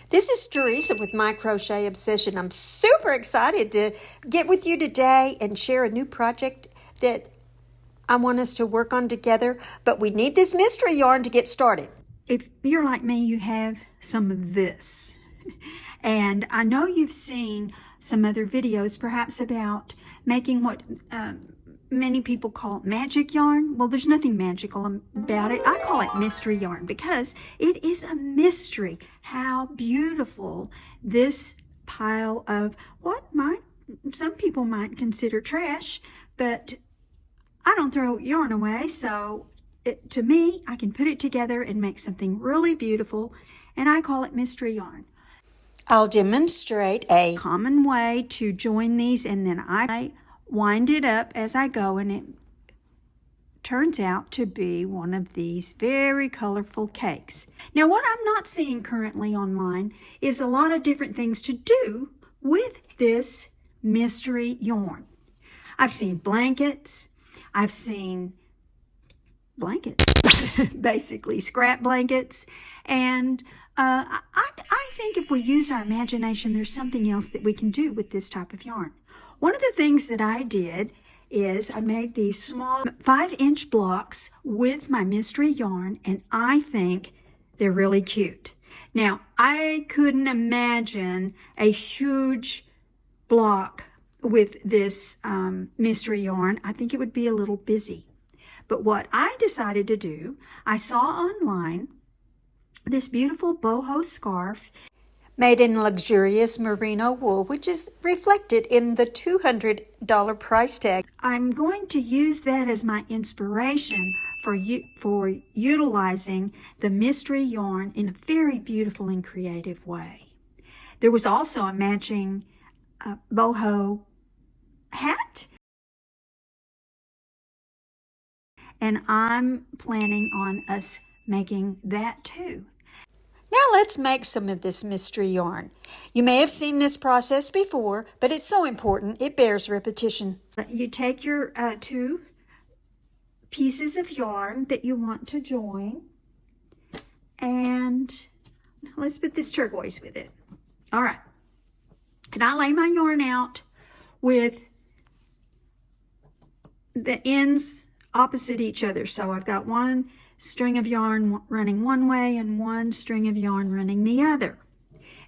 This is Teresa with My Crochet Obsession. I'm super excited to get with you today and share a new project that I want us to work on together, but we need this mystery yarn to get started. If you're like me, you have some of this. And I know you've seen some other videos perhaps about making what many people call magic yarn. Well, there's nothing magical about it. I call it mystery yarn because it is a mystery how beautiful this pile of what some people might consider trash, but I don't throw yarn away, so to me, I can put it together and make something really beautiful, and I call it mystery yarn. I'll demonstrate a common way to join these, and then I wind it up as I go, and it turns out to be one of these very colorful cakes. Now, what I'm not seeing currently online is a lot of different things to do with this mystery yarn. I've seen blankets. I've seen blankets, basically scrap blankets. And I think if we use our imagination, there's something else that we can do with this type of yarn. One of the things that I did is I made these small 5-inch blocks with my mystery yarn, and I think they're really cute. Now, I couldn't imagine a huge block with this mystery yarn. I think it would be a little busy. But what I decided to do, I saw online this beautiful boho scarf made in luxurious merino wool, which is reflected in the $200 price tag. I'm going to use that as my inspiration for utilizing the mystery yarn in a very beautiful and creative way. There was also a matching boho hat, and I'm planning on us making that too. Now let's make some of this mystery yarn. You may have seen this process before, but it's so important it bears repetition. You take your 2 pieces of yarn that you want to join, and let's put this turquoise with it. All right, and I lay my yarn out with the ends opposite each other. So I've got one string of yarn running one way and one string of yarn running the other.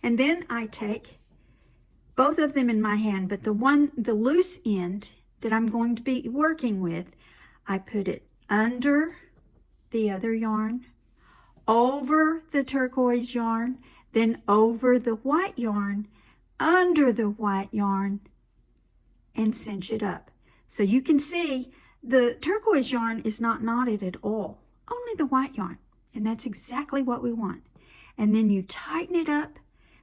And then I take both of them in my hand, but the loose end that I'm going to be working with, I put it under the other yarn, over the turquoise yarn, then over the white yarn, under the white yarn, and cinch it up. So you can see the turquoise yarn is not knotted at all, only the white yarn, and that's exactly what we want. And then you tighten it up.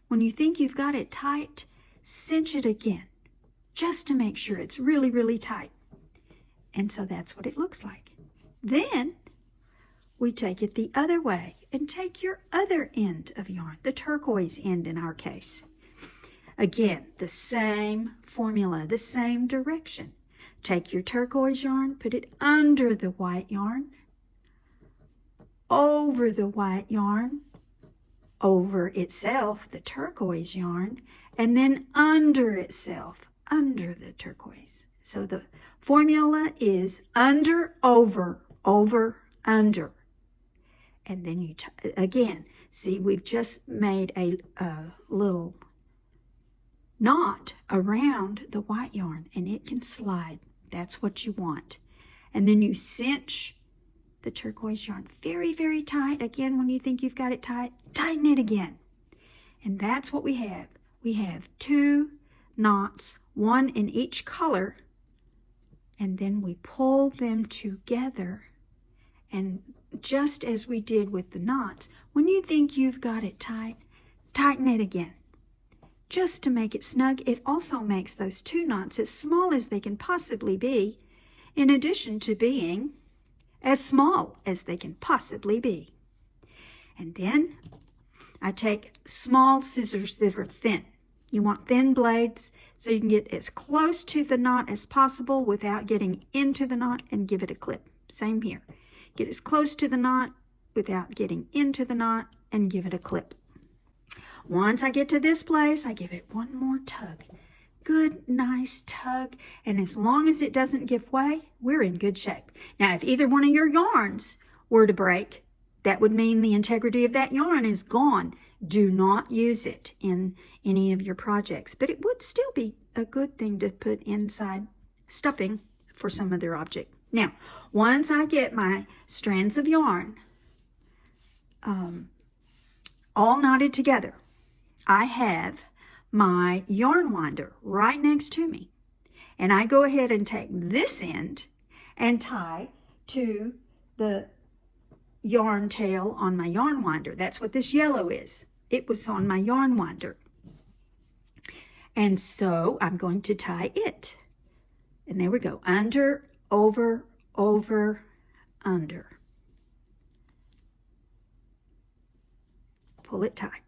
When you think you've got it tight, cinch it again, just to make sure it's really, really tight. And so that's what it looks like. Then we take it the other way and take your other end of yarn, the turquoise end in our case. Again, the same formula, the same direction. Take your turquoise yarn, put it under the white yarn, over the white yarn, over itself, the turquoise yarn, and then under itself, under the turquoise. So the formula is under, over, under. And then you, again, see, we've just made a little knot around the white yarn, and it can slide. That's what you want. And then you cinch the turquoise yarn very, very tight. Again, when you think you've got it tight, tighten it again. And that's what we have. We have 2 knots, one in each color, and then we pull them together. And just as we did with the knots, when you think you've got it tight, tighten it again. Just to make it snug. It also makes those 2 knots as small as they can possibly be, in addition to being as small as they can possibly be. And then I take small scissors that are thin. You want thin blades so you can get as close to the knot as possible without getting into the knot, and give it a clip. Same here. Get as close to the knot without getting into the knot and give it a clip. Once I get to this place, I give it one more tug. Good, nice tug. And as long as it doesn't give way, we're in good shape. Now, if either one of your yarns were to break, that would mean the integrity of that yarn is gone. Do not use it in any of your projects, but it would still be a good thing to put inside stuffing for some other object. Now, once I get my strands of yarn all knotted together, I have my yarn winder right next to me. And I go ahead and take this end and tie to the yarn tail on my yarn winder. That's what this yellow is. It was on my yarn winder. And so I'm going to tie it. And there we go. Under, over, over, under. Pull it tight.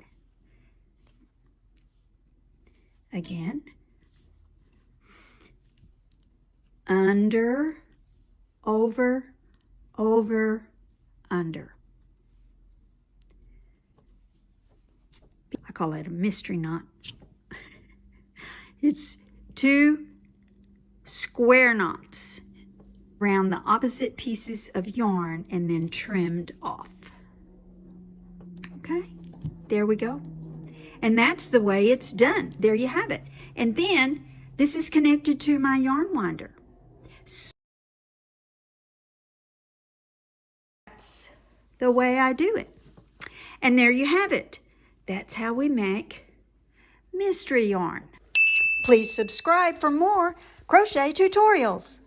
Again. Under, over, over, under. I call it a mystery knot. It's 2 square knots around the opposite pieces of yarn and then trimmed off. Okay, there we go. And that's the way it's done. There you have it. And then this is connected to my yarn winder. That's the way I do it. And there you have it. That's how we make mystery yarn. Please subscribe for more crochet tutorials.